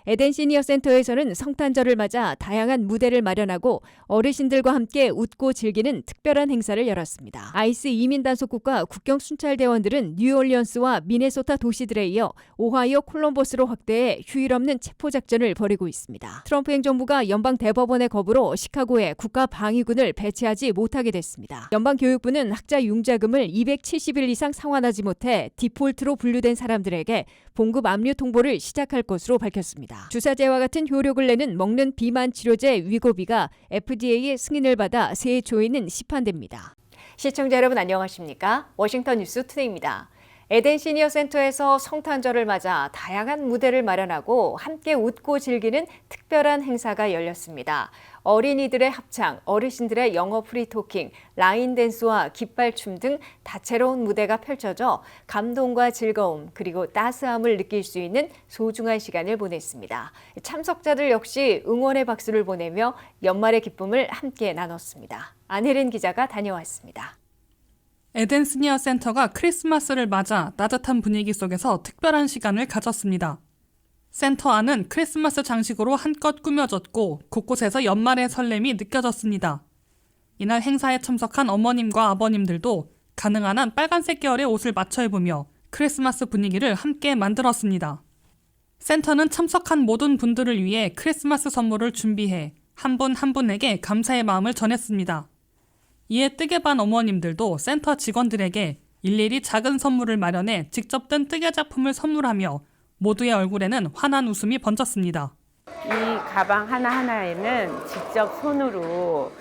에덴 시니어 센터에서는 성탄절을 맞아 다양한 무대를 마련하고 어르신들과 함께 웃고 즐기는 특별한 행사를 열었습니다. 아이스 이민 단속국과 국경 순찰대원들은 뉴올리언스와 미네소타 도시들에 이어 오하이오 콜럼버스로 확대해 휴일 없는 체포 작전을 벌이고 있습니다. 트럼프 행정부가 연방 대법원의 겁으로 시카고에 국가 방위군을 배치하지 못하게 됐습니다. 연방 교육부는 학자 융자금을 270일 이상 상환하지 못해 디폴트로 분류된 사람들에게 봉급 압류 통보를 시작할 것으로 밝혔습니다. 주사제와 같은 효력을 내는 먹는 비만 치료제 위고비가 FDA의 승인을 받아 새해 초에는 시판됩니다. 시청자 여러분 안녕하십니까? 워싱턴 뉴스 투데이입니다. 에덴 시니어 센터에서 성탄절을 맞아 다양한 무대를 마련하고 함께 웃고 즐기는 특별한 행사가 열렸습니다. 어린이들의 합창, 어르신들의 영어 프리토킹, 라인 댄스와 깃발춤 등 다채로운 무대가 펼쳐져 감동과 즐거움 그리고 따스함을 느낄 수 있는 소중한 시간을 보냈습니다. 참석자들 역시 응원의 박수를 보내며 연말의 기쁨을 함께 나눴습니다. 안혜린 기자가 다녀왔습니다. 에덴 시니어 센터가 크리스마스를 맞아 따뜻한 분위기 속에서 특별한 시간을 가졌습니다. 센터 안은 크리스마스 장식으로 한껏 꾸며졌고 곳곳에서 연말의 설렘이 느껴졌습니다. 이날 행사에 참석한 어머님과 아버님들도 가능한 한 빨간색 계열의 옷을 맞춰 입으며 크리스마스 분위기를 함께 만들었습니다. 센터는 참석한 모든 분들을 위해 크리스마스 선물을 준비해 한 분 한 분에게 감사의 마음을 전했습니다. 이에 뜨개 반 어머님들도 센터 직원들에게 일일이 작은 선물을 마련해 직접 뜬 뜨개 작품을 선물하며 모두의 얼굴에는 환한 웃음이 번졌습니다. 이 가방 하나하나에는 직접 손으로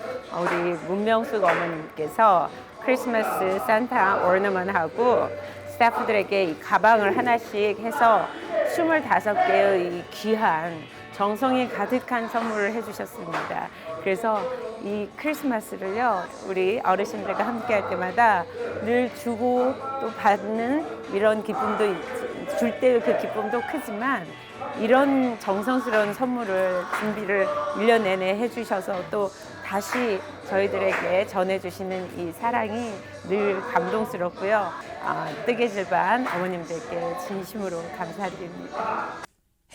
우리 문명숙 어머님께서 크리스마스 산타 오너먼트하고 스태프들에게 이 가방을 하나씩 해서 25개의 이 귀한 정성이 가득한 선물을 해주셨습니다. 그래서 이 크리스마스를요, 우리 어르신들과 함께 할 때마다 늘 주고 또 받는 이런 기쁨도 줄 때 그 기쁨도 크지만 이런 정성스러운 선물을 준비를 1년 내내 해주셔서 또 다시 저희들에게 전해주시는 이 사랑이 늘 감동스럽고요. 뜨개질 반 어머님들께 진심으로 감사드립니다.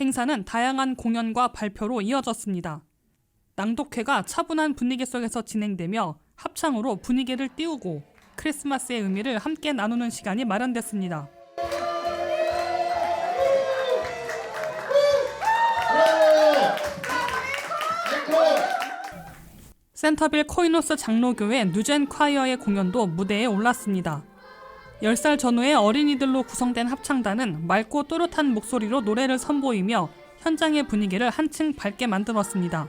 행사는 다양한 공연과 발표로 이어졌습니다. 낭독회가 차분한 분위기 속에서 진행되며 합창으로 분위기를 띄우고 크리스마스의 의미를 함께 나누는 시간이 마련됐습니다. 센터빌 코이노스 장로교회 누젠 콰이어의 공연도 무대에 올랐습니다. 10살 전후의 어린이들로 구성된 합창단은 맑고 또렷한 목소리로 노래를 선보이며 현장의 분위기를 한층 밝게 만들었습니다.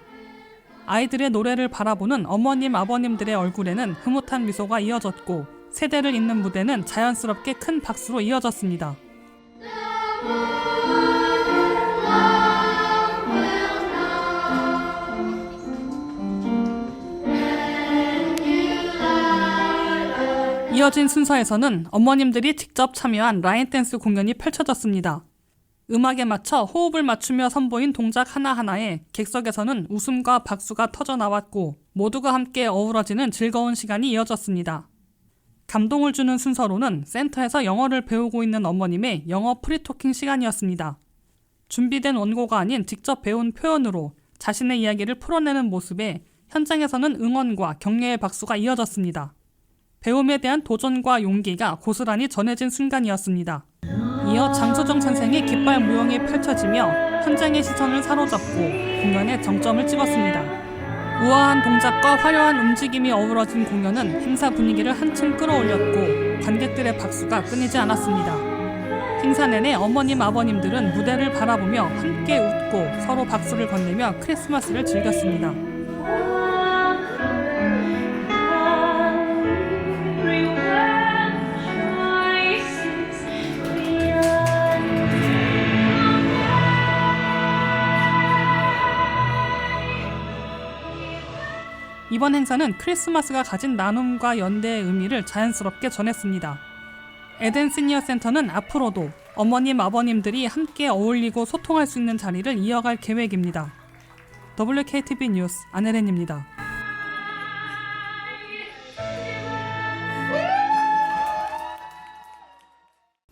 아이들의 노래를 바라보는 어머님, 아버님들의 얼굴에는 흐뭇한 미소가 이어졌고 세대를 잇는 무대는 자연스럽게 큰 박수로 이어졌습니다. 이어진 순서에서는 어머님들이 직접 참여한 라인 댄스 공연이 펼쳐졌습니다. 음악에 맞춰 호흡을 맞추며 선보인 동작 하나하나에 객석에서는 웃음과 박수가 터져나왔고 모두가 함께 어우러지는 즐거운 시간이 이어졌습니다. 감동을 주는 순서로는 센터에서 영어를 배우고 있는 어머님의 영어 프리토킹 시간이었습니다. 준비된 원고가 아닌 직접 배운 표현으로 자신의 이야기를 풀어내는 모습에 현장에서는 응원과 격려의 박수가 이어졌습니다. 배움에 대한 도전과 용기가 고스란히 전해진 순간이었습니다. 이어 장소정 선생의 깃발 무용이 펼쳐지며 현장의 시선을 사로잡고 공연에 정점을 찍었습니다. 우아한 동작과 화려한 움직임이 어우러진 공연은 행사 분위기를 한층 끌어올렸고 관객들의 박수가 끊이지 않았습니다. 행사 내내 어머님, 아버님들은 무대를 바라보며 함께 웃고 서로 박수를 건네며 크리스마스를 즐겼습니다. 이번 행사는 크리스마스가 가진 나눔과 연대의 의미를 자연스럽게 전했습니다. 에덴 시니어 센터는 앞으로도 어머님, 아버님들이 함께 어울리고 소통할 수 있는 자리를 이어갈 계획입니다. WKTV 뉴스 안혜린입니다.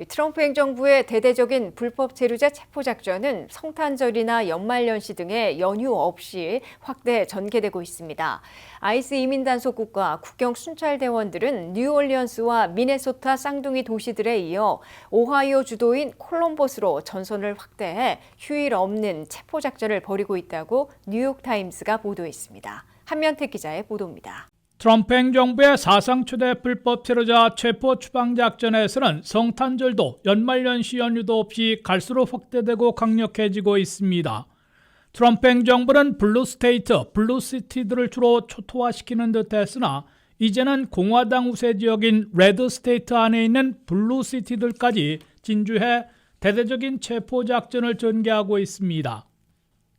트럼프 행정부의 대대적인 불법 체류자 체포 작전은 성탄절이나 연말연시 등의 연휴 없이 확대 전개되고 있습니다. 아이스 이민 단속국과 국경 순찰 대원들은 뉴올리언스와 미네소타 쌍둥이 도시들에 이어 오하이오 주도인 콜럼버스로 전선을 확대해 휴일 없는 체포 작전을 벌이고 있다고 뉴욕타임스가 보도했습니다. 한면택 기자의 보도입니다. 트럼프 행정부의 사상 초대 불법 체류자 체포 추방 작전에서는 성탄절도 연말연시 연휴도 없이 갈수록 확대되고 강력해지고 있습니다. 트럼프 행정부는 블루스테이트, 블루시티들을 주로 초토화시키는 듯 했으나 이제는 공화당 우세 지역인 레드스테이트 안에 있는 블루시티들까지 진주해 대대적인 체포 작전을 전개하고 있습니다.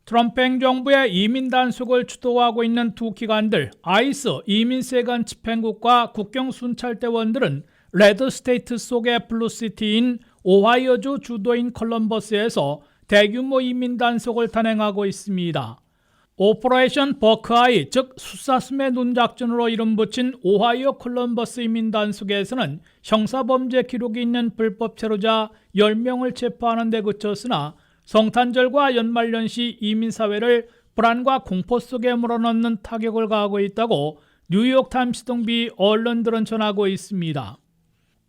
트럼프 행정부의 이민 단속을 주도하고 있는 두 기관들, 아이스 이민세관 집행국과 국경 순찰대원들은 레드스테이트 속의 블루시티인 오하이오주 주도인 컬럼버스에서 대규모 이민 단속을 단행하고 있습니다. 오퍼레이션 버크아이, 즉 숫사슴의 눈 작전으로 이름 붙인 오하이오 컬럼버스 이민 단속에서는 형사범죄 기록이 있는 불법 체류자 10명을 체포하는 데 그쳤으나 성탄절과 연말연시 이민사회를 불안과 공포 속에 몰아넣는 타격을 가하고 있다고 뉴욕타임스 등비 언론들은 전하고 있습니다.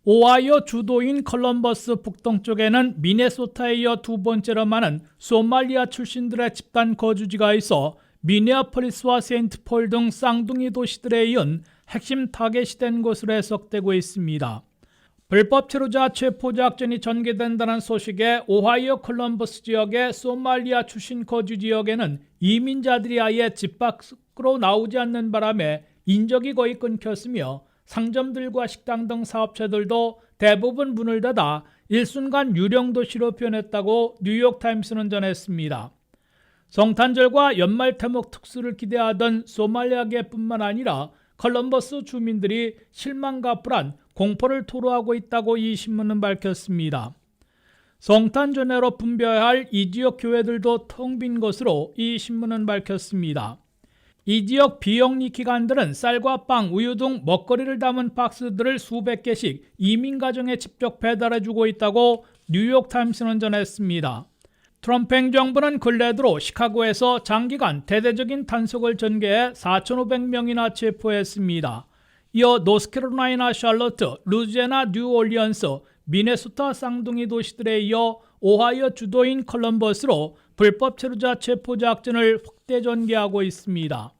오하이오 주도인 컬럼버스 북동쪽에는 미네소타에 이어 두 번째로 많은 소말리아 출신들의 집단 거주지가 있어 미네아폴리스와 세인트폴 등 쌍둥이 도시들에 이은 핵심 타겟이 된 것으로 해석되고 있습니다. 불법 체류자 체포 작전이 전개된다는 소식에 오하이오 콜럼버스 지역의 소말리아 출신 거주 지역에는 이민자들이 아예 집 밖으로 나오지 않는 바람에 인적이 거의 끊겼으며 상점들과 식당 등 사업체들도 대부분 문을 닫아 일순간 유령 도시로 변했다고 뉴욕타임스는 전했습니다. 성탄절과 연말 태목 특수를 기대하던 소말리아계뿐만 아니라 컬럼버스 주민들이 실망과 불안, 공포를 토로하고 있다고 이 신문은 밝혔습니다. 성탄 전야로 분배해야 할 이 지역 교회들도 텅 빈 것으로 이 신문은 밝혔습니다. 이 지역 비영리 기관들은 쌀과 빵, 우유 등 먹거리를 담은 박스들을 수백 개씩 이민 가정에 직접 배달해주고 있다고 뉴욕타임스는 전했습니다. 트럼프 행정부는 근래 들어 시카고에서 장기간 대대적인 단속을 전개해 4,500명이나 체포했습니다. 이어 노스캐롤라이나 샬럿트, 루지애나 뉴올리언스, 미네소타 쌍둥이 도시들에 이어 오하이오 주도인 컬럼버스로 불법 체류자 체포 작전을 확대 전개하고 있습니다.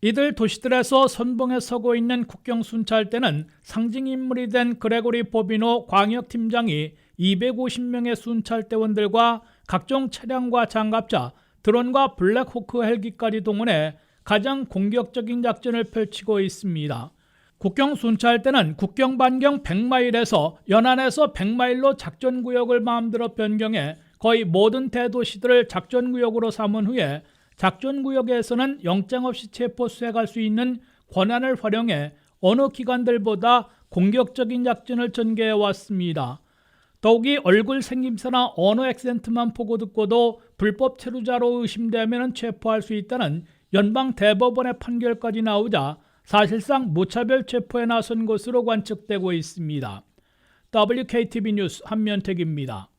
이들 도시들에서 선봉에 서고 있는 국경 순찰대는 상징 인물이 된 그레고리 보비노 광역팀장이 250명의 순찰대원들과 각종 차량과 장갑차, 드론과 블랙호크 헬기까지 동원해 가장 공격적인 작전을 펼치고 있습니다. 국경 순찰대는 국경 반경 100마일에서 연안에서 100마일로 작전구역을 마음대로 변경해 거의 모든 대도시들을 작전구역으로 삼은 후에 작전구역에서는 영장 없이 체포 수색할 수 있는 권한을 활용해 어느 기관들보다 공격적인 작전을 전개해 왔습니다. 더욱이 얼굴 생김새나 언어 액센트만 보고 듣고도 불법 체류자로 의심되면 체포할 수 있다는 연방 대법원의 판결까지 나오자 사실상 무차별 체포에 나선 것으로 관측되고 있습니다. WKTV 뉴스 한면택입니다.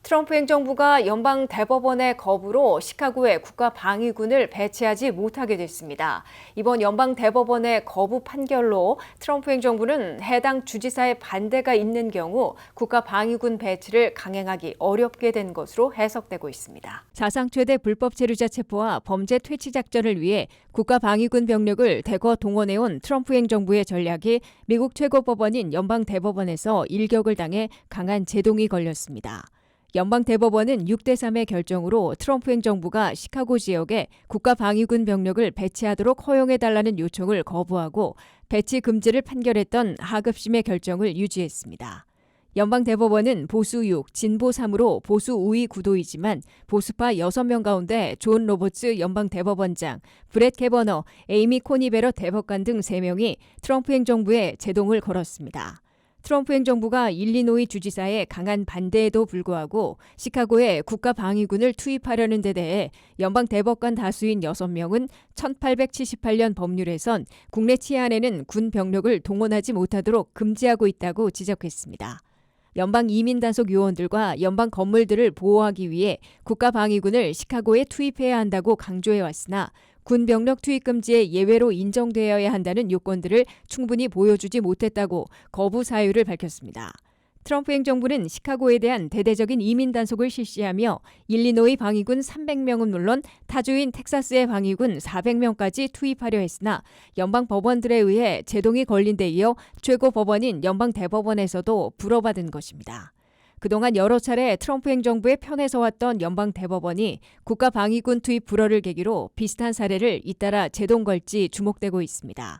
트럼프 행정부가 연방 대법원의 거부로 시카고에 국가방위군을 배치하지 못하게 됐습니다. 이번 연방 대법원의 거부 판결로 트럼프 행정부는 해당 주지사의 반대가 있는 경우 국가방위군 배치를 강행하기 어렵게 된 것으로 해석되고 있습니다. 사상 최대 불법 체류자 체포와 범죄 퇴치 작전을 위해 국가방위군 병력을 대거 동원해온 트럼프 행정부의 전략이 미국 최고법원인 연방 대법원에서 일격을 당해 강한 제동이 걸렸습니다. 연방대법원은 6대3의 결정으로 트럼프 행정부가 시카고 지역에 국가방위군 병력을 배치하도록 허용해달라는 요청을 거부하고 배치 금지를 판결했던 하급심의 결정을 유지했습니다. 연방대법원은 보수 6, 진보 3으로 보수 우위 구도이지만 보수파 6명 가운데 존 로버츠 연방대법원장, 브렛 캐버너, 에이미 코니 베럿 대법관 등 3명이 트럼프 행정부에 제동을 걸었습니다. 트럼프 행정부가 일리노이 주지사의 강한 반대에도 불구하고 시카고에 국가 방위군을 투입하려는 데 대해 연방 대법관 다수인 6명은 1878년 법률에선 국내 치안에는 군 병력을 동원하지 못하도록 금지하고 있다고 지적했습니다. 연방 이민단속 요원들과 연방 건물들을 보호하기 위해 국가 방위군을 시카고에 투입해야 한다고 강조해왔으나 군 병력 투입 금지에 예외로 인정되어야 한다는 요건들을 충분히 보여주지 못했다고 거부 사유를 밝혔습니다. 트럼프 행정부는 시카고에 대한 대대적인 이민 단속을 실시하며 일리노이 방위군 300명은 물론 타주인 텍사스의 방위군 400명까지 투입하려 했으나 연방 법원들에 의해 제동이 걸린 데 이어 최고 법원인 연방 대법원에서도 불허받은 것입니다. 그동안 여러 차례 트럼프 행정부의 편에 서왔던 연방 대법원이 국가 방위군 투입 불허를 계기로 비슷한 사례를 잇따라 제동 걸지 주목되고 있습니다.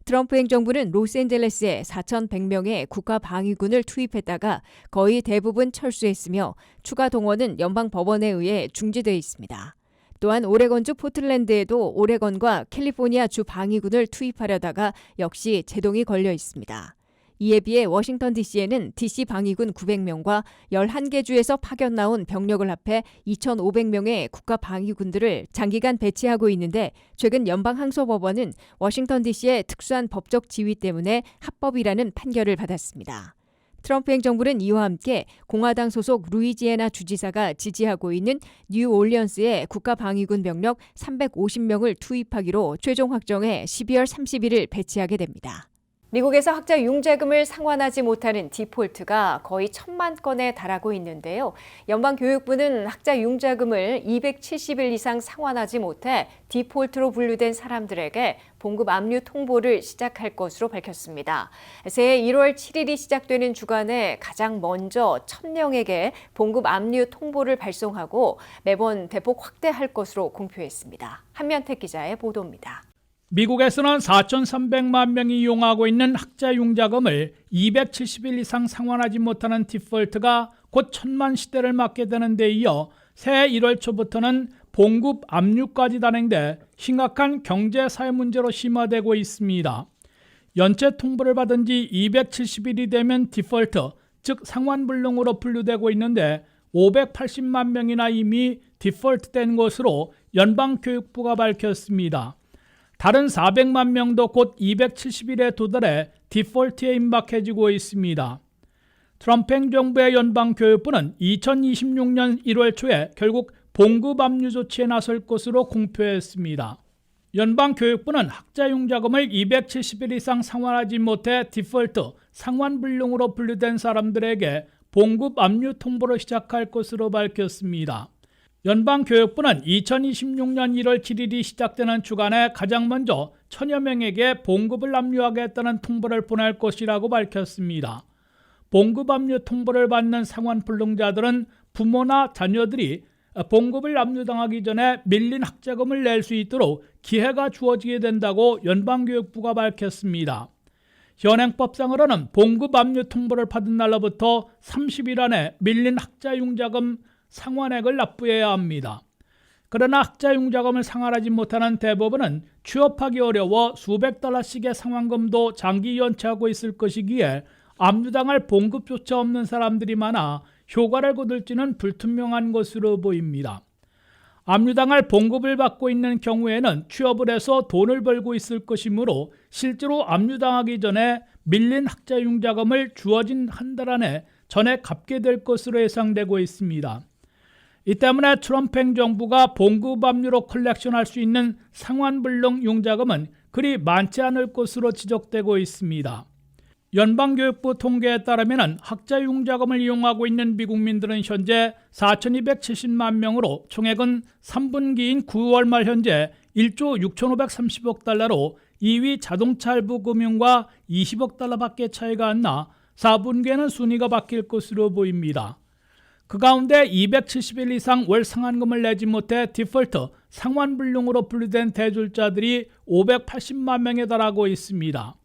트럼프 행정부는 로스앤젤레스에 4,100명의 국가 방위군을 투입했다가 거의 대부분 철수했으며 추가 동원은 연방 법원에 의해 중지돼 있습니다. 또한 오레곤주 포틀랜드에도 오레곤과 캘리포니아 주 방위군을 투입하려다가 역시 제동이 걸려 있습니다. 이에 비해 워싱턴 DC에는 DC 방위군 900명과 11개 주에서 파견 나온 병력을 합해 2,500명의 국가 방위군들을 장기간 배치하고 있는데 최근 연방항소법원은 워싱턴 DC의 특수한 법적 지위 때문에 합법이라는 판결을 받았습니다. 트럼프 행정부는 이와 함께 공화당 소속 루이지애나 주지사가 지지하고 있는 뉴올리언스에 국가 방위군 병력 350명을 투입하기로 최종 확정해 12월 30일을 배치하게 됩니다. 미국에서 학자 융자금을 상환하지 못하는 디폴트가 거의 1,000만 건에 달하고 있는데요. 연방교육부는 학자 융자금을 270일 이상 상환하지 못해 디폴트로 분류된 사람들에게 봉급 압류 통보를 시작할 것으로 밝혔습니다. 새해 1월 7일이 시작되는 주간에 가장 먼저 1,000명에게 봉급 압류 통보를 발송하고 매번 대폭 확대할 것으로 공표했습니다. 한면택 기자의 보도입니다. 미국에서는 4,300만 명이 이용하고 있는 학자 융자금을 270일 이상 상환하지 못하는 디폴트가 곧 1,000만 시대를 맞게 되는 데 이어 새해 1월 초부터는 봉급 압류까지 단행돼 심각한 경제 사회 문제로 심화되고 있습니다. 연체 통보를 받은 지 270일이 되면 디폴트, 즉 상환불능으로 분류되고 있는데 580만 명이나 이미 디폴트된 것으로 연방교육부가 밝혔습니다. 다른 400만 명도 곧 270일에 도달해 디폴트에 임박해지고 있습니다. 트럼프 행정부의 연방교육부는 2026년 1월 초에 결국 봉급 압류 조치에 나설 것으로 공표했습니다. 연방교육부는 학자 융자금을 270일 이상 상환하지 못해 디폴트, 상환불능으로 분류된 사람들에게 봉급 압류 통보를 시작할 것으로 밝혔습니다. 연방교육부는 2026년 1월 7일이 시작되는 주간에 가장 먼저 1,000여 명에게 봉급을 압류하겠다는 통보를 보낼 것이라고 밝혔습니다. 봉급 압류 통보를 받는 상환불능자들은 부모나 자녀들이 봉급을 압류당하기 전에 밀린 학자금을 낼 수 있도록 기회가 주어지게 된다고 연방교육부가 밝혔습니다. 현행법상으로는 봉급 압류 통보를 받은 날로부터 30일 안에 밀린 학자 융자금 상환액을 납부해야 합니다. 그러나 학자 융자금을 상환하지 못하는 대부분은 취업하기 어려워 수백 달러씩의 상환금도 장기 연체하고 있을 것이기에 압류당할 봉급조차 없는 사람들이 많아 효과를 거둘지는 불투명한 것으로 보입니다. 압류당할 봉급을 받고 있는 경우에는 취업을 해서 돈을 벌고 있을 것이므로 실제로 압류당하기 전에 밀린 학자 융자금을 주어진 한 달 안에 전액 갚게 될 것으로 예상되고 있습니다. 이 때문에 트럼프 행정부가 봉급 압류로 컬렉션할 수 있는 상환불능 융자금은 그리 많지 않을 것으로 지적되고 있습니다. 연방교육부 통계에 따르면 학자 융자금을 이용하고 있는 미국민들은 현재 4,270만 명으로 총액은 3분기인 9월 말 현재 1조 6,530억 달러로 2위 자동차 할부 금융과 20억 달러밖에 차이가 안 나 4분기에는 순위가 바뀔 것으로 보입니다. 그 가운데 270일 이상 월 상환금을 내지 못해 디폴트, 상환불능으로 분류된 대출자들이 580만 명에 달하고 있습니다.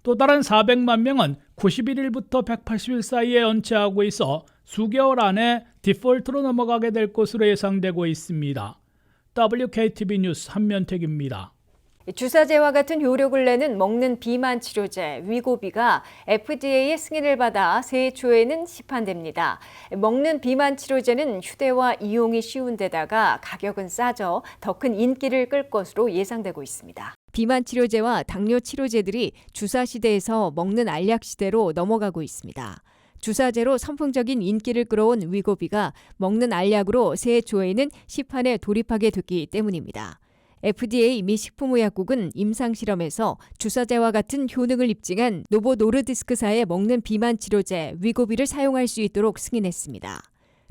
또 다른 400만 명은 91일부터 180일 사이에 연체하고 있어 수개월 안에 디폴트로 넘어가게 될 것으로 예상되고 있습니다. WKTV 뉴스 한면택입니다. 주사제와 같은 효력을 내는 먹는 비만 치료제 위고비가 FDA의 승인을 받아 새해 초에는 시판됩니다. 먹는 비만 치료제는 휴대와 이용이 쉬운 데다가 가격은 싸져 더 큰 인기를 끌 것으로 예상되고 있습니다. 비만 치료제와 당뇨 치료제들이 주사 시대에서 먹는 알약 시대로 넘어가고 있습니다. 주사제로 선풍적인 인기를 끌어온 위고비가 먹는 알약으로 새해 초에는 시판에 돌입하게 됐기 때문입니다. FDA 미 식품의약국은 임상실험에서 주사제와 같은 효능을 입증한 노보 노르디스크사의 먹는 비만 치료제 위고비를 사용할 수 있도록 승인했습니다.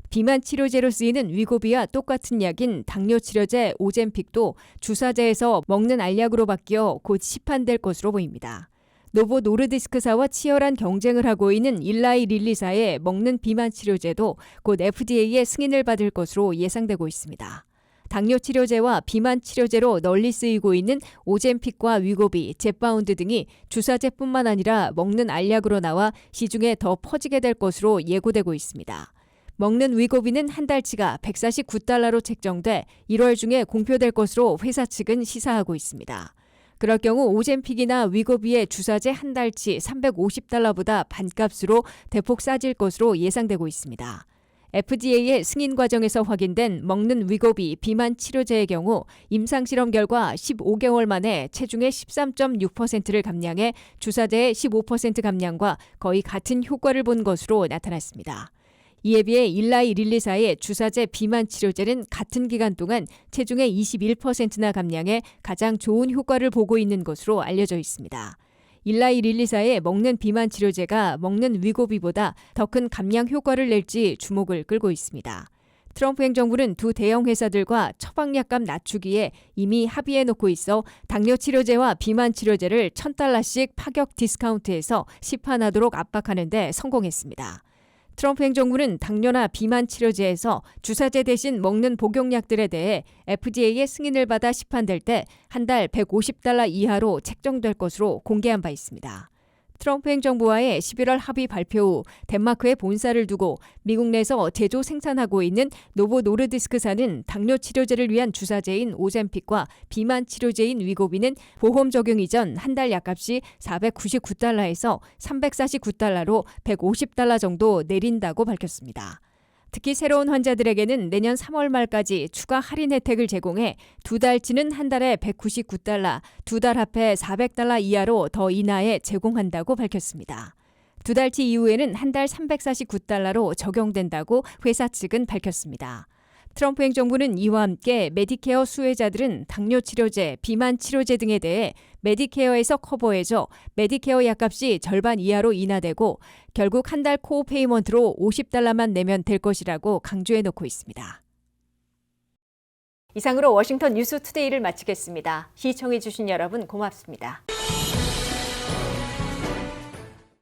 비만 치료제로 쓰이는 위고비와 똑같은 약인 당뇨 치료제 오젬픽도 주사제에서 먹는 알약으로 바뀌어 곧 시판될 것으로 보입니다. 노보 노르디스크사와 치열한 경쟁을 하고 있는 일라이 릴리사의 먹는 비만 치료제도 곧 FDA의 승인을 받을 것으로 예상되고 있습니다. 당뇨 치료제와 비만 치료제로 널리 쓰이고 있는 오젬픽과 위고비, 젯바운드 등이 주사제뿐만 아니라 먹는 알약으로 나와 시중에 더 퍼지게 될 것으로 예고되고 있습니다. 먹는 위고비는 한 달치가 $149로 책정돼 1월 중에 공표될 것으로 회사 측은 시사하고 있습니다. 그럴 경우 오젬픽이나 위고비의 주사제 한 달치 $350보다 반값으로 대폭 싸질 것으로 예상되고 있습니다. FDA의 승인 과정에서 확인된 먹는 위고비 비만 치료제의 경우 임상실험 결과 15개월 만에 체중의 13.6%를 감량해 주사제의 15% 감량과 거의 같은 효과를 본 것으로 나타났습니다. 이에 비해 일라이 릴리사의 주사제 비만 치료제는 같은 기간 동안 체중의 21%나 감량해 가장 좋은 효과를 보고 있는 것으로 알려져 있습니다. 일라이 릴리사의 먹는 비만 치료제가 먹는 위고비보다 더 큰 감량 효과를 낼지 주목을 끌고 있습니다. 트럼프 행정부는 두 대형 회사들과 처방약값 낮추기에 이미 합의해 놓고 있어 당뇨 치료제와 비만 치료제를 $1,000씩 파격 디스카운트해서 시판하도록 압박하는 데 성공했습니다. 트럼프 행정부는 당뇨나 비만 치료제에서 주사제 대신 먹는 복용약들에 대해 FDA의 승인을 받아 시판될 때 한 달 $150 이하로 책정될 것으로 공개한 바 있습니다. 트럼프 행정부와의 11월 합의 발표 후 덴마크에 본사를 두고 미국 내에서 제조 생산하고 있는 노보 노르디스크사는 당뇨 치료제를 위한 주사제인 오젬픽과 비만 치료제인 위고비는 보험 적용 이전 한 달 약값이 $499에서 $349로 $150 정도 내린다고 밝혔습니다. 특히 새로운 환자들에게는 내년 3월 말까지 추가 할인 혜택을 제공해 두 달치는 한 달에 $199, 두 달 합해 $400 이하로 더 인하해 제공한다고 밝혔습니다. 두 달치 이후에는 한 달 $349로 적용된다고 회사 측은 밝혔습니다. 트럼프 행정부는 이와 함께 메디케어 수혜자들은 당뇨 치료제, 비만 치료제 등에 대해 메디케어에서 커버해줘 메디케어 약값이 절반 이하로 인하되고 결국 한 달 코어 페이먼트로 $50만 내면 될 것이라고 강조해 놓고 있습니다. 이상으로 워싱턴 뉴스 투데이를 마치겠습니다. 시청해 주신 여러분 고맙습니다.